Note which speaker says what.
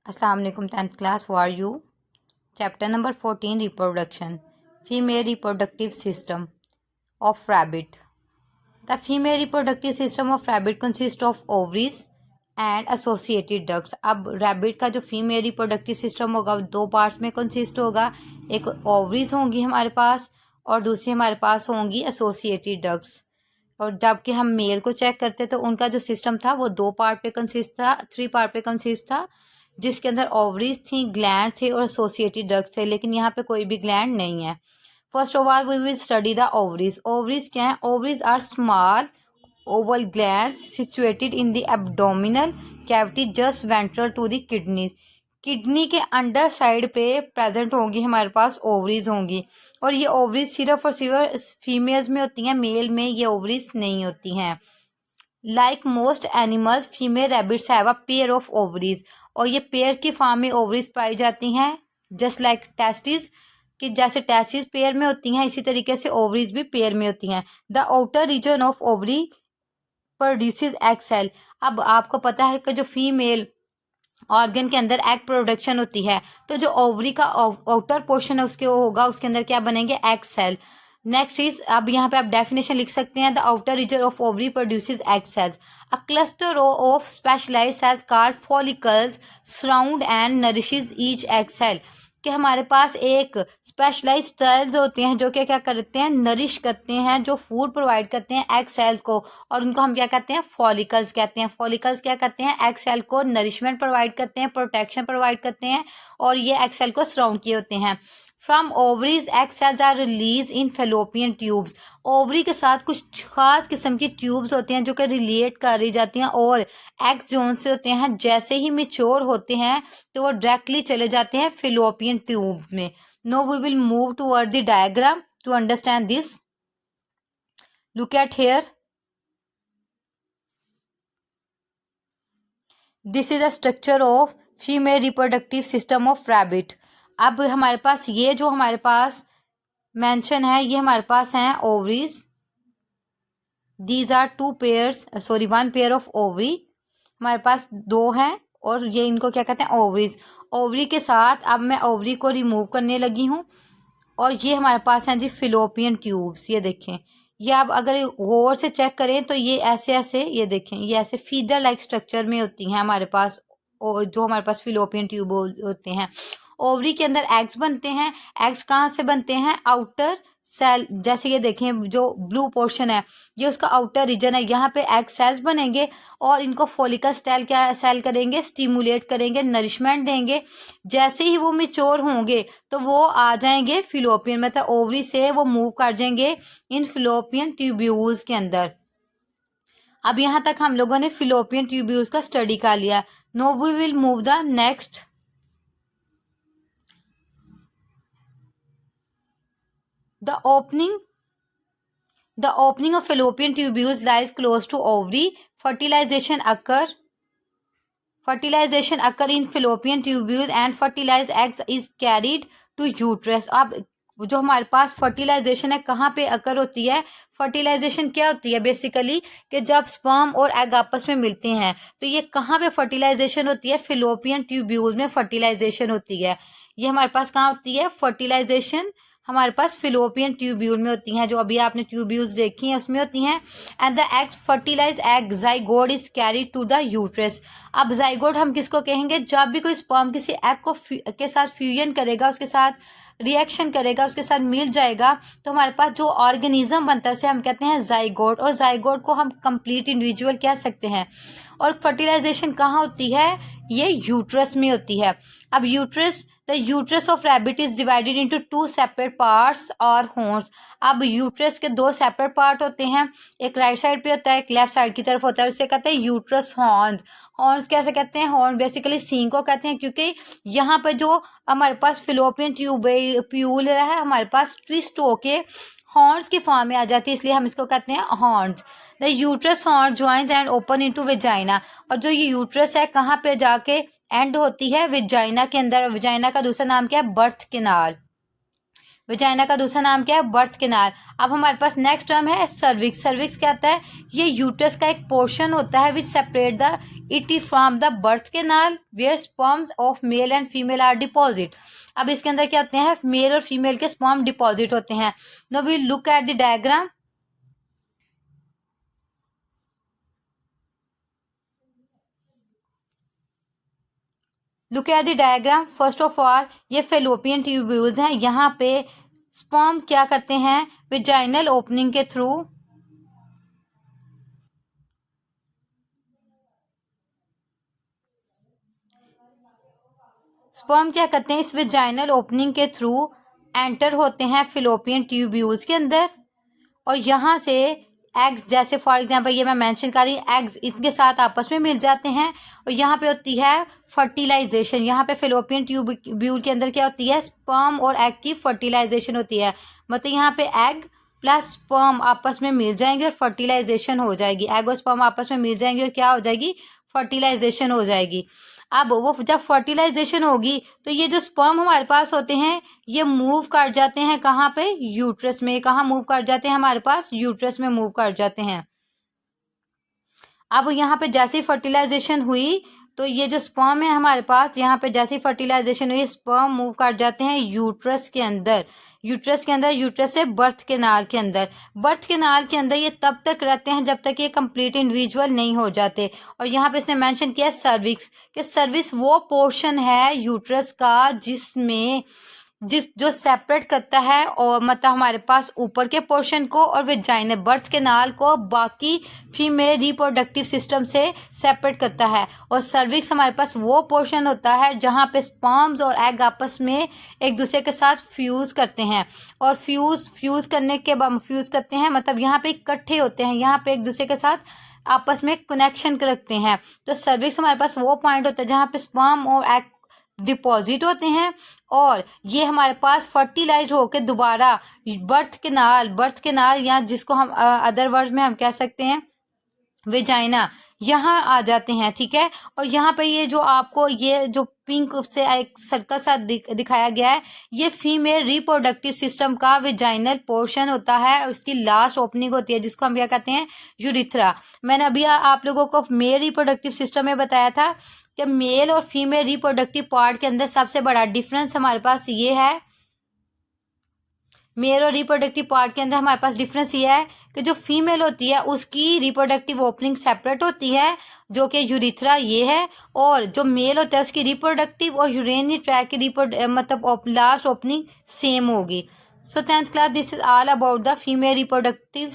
Speaker 1: अस्सलाम वालेकुम 10th class. How are you? Chapter number 14, reproduction. Female reproductive system of rabbit. The female reproductive system of rabbit consists of ovaries and associated ducts. अब rabbit का जो female reproductive system होगा दो parts में consist होगा. एक ovaries होंगी हमारे पास और दूसरी हमारे पास होंगी associated ducts. और जबकि हम मेल को चेक करते तो उनका जो सिस्टम था वो दो पार्ट पे कंसिस्ट था, 3 पार्ट पे कंसिस्ट था, जिसके अंदर ओवरीज थी, ग्लैंड थे और एसोसिएटेड डक्ट्स थे। लेकिन यहाँ पे कोई भी ग्लैंड नहीं है। First of all we will study the ovaries. Ovaries क्या है? Ovaries are small oval glands situated in the abdominal cavity just ventral to the kidneys. Kidney के अंडर साइड पे प्रेजेंट होंगी हमारे पास ओवरीज होंगी। और ये ओवरीज सिर्फ और सिर्फ फीमेल्स में होती हैं, मेल में ये ओवरीज नहीं होती हैं। Like most animals female rabbits have a pair of ovaries. और ये पेयर की फॉर्म में ओवरीज पाई जाती हैं, जस्ट लाइक टेस्टिस कि जैसे टेस्टिस पेयर में होती हैं इसी तरीके से ओवरीज भी पेयर में होती हैं। The outer region of ovary produces egg cell. अब आपको पता है कि जो फीमेल ऑर्गन के अंदर एग प्रोडक्शन होती है तो जो ओवरी का आउटर पोर्शन है उसके होगा, उसके अंदर क्या बनेंगे? Egg cell. नेक्स्ट इज, अब यहाँ पे आप डेफिनेशन लिख सकते हैं, the outer region of ovary produces egg cells. A cluster of specialised cells called follicles surround and nourishes each egg cell. कि हमारे पास एक स्पेशलाइज्ड सेल्स होते हैं जो क्या करते हैं? नरिश करते हैं, जो फूड प्रोवाइड करते हैं एग सेल्स को, और उनको हम क्या कहते हैं? फॉलिकल्स कहते हैं। फॉलिकल्स क्या करते हैं? एग सेल को नरिशमेंट प्रोवाइड करते हैं, प्रोटेक्शन प्रोवाइड करते हैं, और ये एग सेल को सराउंड किए होते हैं। From ovaries egg cells are release in fallopian tubes. Ovary के साथ कुछ खास किस्म की ट्यूब्स होती हैं जो कि रिलेट करी जाती हैं और एग्स जोन से होते हैं। जैसे ही मेच्योर होते हैं तो वो डायरेक्टली चले जाते हैं फेलोपियन ट्यूब में। Now we will move toward the diagram to understand this. Look at here, this is the structure of female reproductive system of rabbit. अब हमारे पास ये जो हमारे पास मेंशन है ये हमारे पास हैं ovaries. These are 1 pair of ovary. हमारे पास 2 हैं और ये इनको क्या कहते हैं? ओवरीज। ओवरी के साथ अब मैं ओवरी को रिमूव करने लगी हूँ और ये हमारे पास हैं जी फिलोपियन ट्यूब्स। ये देखें, ये आप अगर गौर से चेक करें तो ये ऐसे ऐसे, ये देखें, ये ऐसे फीदर लाइक स्ट्रक्चर में होती हैं हमारे पास, जो हमारे पास फिलोपियन ट्यूब होते हैं। ओवरी के अंदर एग्स बनते हैं। एग्स कहाँ से बनते हैं? Outer cell. जैसे ये देखें, जो ब्लू पोर्शन है ये उसका आउटर रीजन है, यहाँ पे एग सेल्स बनेंगे और इनको फोलिकल सेल करेंगे, स्टिमुलेट करेंगे, नरिशमेंट देंगे। जैसे ही वो मेच्योर होंगे तो वो आ जाएंगे फिलोपियन, मतलब ओवरी से वो मूव कर जाएंगे इन फिलोपियन ट्यूब्यूल्स के अंदर। अब यहाँ तक हम लोगों ने फिलोपियन ट्यूब्यूल्स का स्टडी कर लिया। Now we will move the next. The opening of fallopian tubules lies close to ovary. Fertilization occur in fallopian tubules and fertilized eggs is carried to uterus. अब जो हमारे पास फर्टिलाइजेशन है कहाँ पे अकर होती है? फर्टिलाइजेशन क्या होती है? बेसिकली कि जब स्पर्म और एग आपस में मिलते हैं तो ये कहाँ पे फर्टिलाइजेशन होती है? फिलोपियन ट्यूब्यूल्स में फर्टिलाइजेशन होती है। ये हमारे पास कहाँ होती है फर्टिलाइजेशन? हमारे पास फिलोपियन ट्यूब्यूल में होती हैं, जो अभी आपने ट्यूब्यूल्स देखी हैं उसमें होती हैं। And the egg fertilised egg zygote is carried to the uterus. अब जाइगोट हम किसको कहेंगे? जब भी कोई स्पर्म किसी एग को के साथ फ्यूजन करेगा, उसके साथ रिएक्शन करेगा, उसके साथ मिल जाएगा, तो हमारे पास जो ऑर्गेनिज्म बनता है उसे हम कहते हैं जाइगोट। और जाइगोट को हम कंप्लीट इंडिविजुअल कह सकते हैं। और फर्टिलाइजेशन कहाँ होती है? ये यूट्रस में होती है। अब the uterus of rabbit is divided into 2 separate parts और हॉर्न्स। अब यूट्रस के 2 सेपरेट पार्ट होते हैं, एक राइट साइड पे होता है, एक लेफ्ट साइड की तरफ होता है, उसे कहते हैं यूट्रस हॉर्न्स। हॉर्न्स कैसे कहते हैं? हॉर्न बेसिकली सींग को कहते हैं, क्योंकि यहाँ पे जो हमारे पास फिलोपियन ट्यूब्यूल है हमारे पास ट्विस्ट होके हॉर्न्स की फॉर्म में आ जाती है, इसलिए हम इसको कहते हैं horns. The uterus horn joins and open into vagina. और जो ये यूट्रस है कहाँ पे जाके एंड होती है? वेजाइना के अंदर। वेजाइना का दूसरा नाम क्या है? Birth canal. वेजाइना का दूसरा नाम क्या है? Birth canal. अब हमारे पास नेक्स्ट टर्म है सर्विक्स। सर्विक्स क्या होता है? ये यूट्रस का एक पोर्शन होता है which separate the it from the birth canal where sperms of male and female are deposit. अब इसके अंदर क्या होते हैं? मेल और फीमेल के स्पर्म डिपॉजिट होते हैं। Now we look at the diagram. Look at the diagram. First of all ये फेलोपियन ट्यूब्यूल्स हैं। यहाँ पे स्पर्म क्या करते हैं? वेजाइनल ओपनिंग के थ्रू स्पर्म क्या करते हैं? इस वेजाइनल ओपनिंग के थ्रू एंटर होते हैं फेलोपियन ट्यूब्यूल्स के अंदर, और यहाँ से एग्स, जैसे फॉर एग्जांपल ये मैं मेंशन कर रही हूँ, एग्स इनके साथ आपस में मिल जाते हैं और यहाँ पे होती है फर्टिलाइजेशन। यहाँ पे फेलोपियन ट्यूब्यूल के अंदर क्या होती है? स्पर्म और एग की फर्टिलाइजेशन होती है। मतलब यहाँ पे एग प्लस स्पर्म आपस में मिल जाएंगे और फर्टिलाइजेशन हो जाएगी। एग और स्पर्म आपस में मिल जाएंगे और क्या हो जाएगी? फर्टिलाइजेशन हो जाएगी। अब वो जब फर्टिलाइजेशन होगी तो ये जो स्पर्म हमारे पास होते हैं ये मूव कर जाते हैं कहाँ पे? यूट्रस में। कहाँ मूव कर जाते हैं? हमारे पास यूट्रस में मूव कर जाते हैं। अब यहाँ पे जैसे ही फर्टिलाइजेशन हुई तो ये जो स्पर्म है हमारे पास, यहाँ पे जैसे ही फर्टिलाइजेशन हुई स्पर्म मूव कर जाते हैं यूट्रस के अंदर। यूट्रस के अंदर, यूट्रस से बर्थ कैनाल के अंदर। बर्थ कैनाल के अंदर ये तब तक रहते हैं जब तक ये कंप्लीट इंडिविजुअल नहीं हो जाते। और यहाँ पे इसने मेंशन किया सर्विक्स, कि सर्विक्स वो पोर्शन है यूट्रस का जिसमें जो सेपरेट करता है और मतलब हमारे पास ऊपर के पोर्शन को और वेजाइना बर्थ कैनाल को बाकी फीमेल रिप्रोडक्टिव सिस्टम से सेपरेट करता है। और सर्विक्स हमारे पास वो पोर्शन होता है जहाँ पे स्पर्म्स और एग आपस में एक दूसरे के साथ फ्यूज़ करते हैं, और फ्यूज़ करने के बाद फ्यूज़ करते हैं मतलब यहाँ पे इकट्ठे होते हैं, यहाँ पे एक दूसरे के साथ आपस में कनेक्शन रखते हैं। तो सर्विक्स हमारे पास वो पॉइंट होता है जहाँ पे स्पर्म और एग डिपॉजिट होते हैं और ये हमारे पास फर्टिलाइज होकर दोबारा बर्थ कैनाल या जिसको हम अदर वर्ड्स में हम कह सकते हैं वेजाइना, यहाँ आ जाते हैं। ठीक है। और यहाँ पे ये जो आपको ये जो पिंक से एक सर्कल सा दिखाया गया है ये फीमेल रिप्रोडक्टिव सिस्टम का वेजाइनल पोर्शन होता है और उसकी लास्ट ओपनिंग होती है जिसको हम क्या कहते हैं? यूरिथ्रा। मैंने अभी आप लोगों को मेल रिप्रोडक्टिव सिस्टम में बताया था कि मेल और फीमेल रिप्रोडक्टिव पार्ट के अंदर सबसे बड़ा डिफरेंस हमारे पास ये है। मेल और रिप्रोडक्टिव पार्ट के अंदर हमारे पास डिफरेंस ये है कि जो फीमेल होती है उसकी रिप्रोडक्टिव ओपनिंग सेपरेट होती है जो कि यूरिथ्रा ये है, और जो मेल होता है उसकी रिप्रोडक्टिव और यूरिनरी ट्रैक की मतलब लास्ट ओपनिंग सेम होगी। सो 10th class, this is all about the female reproductive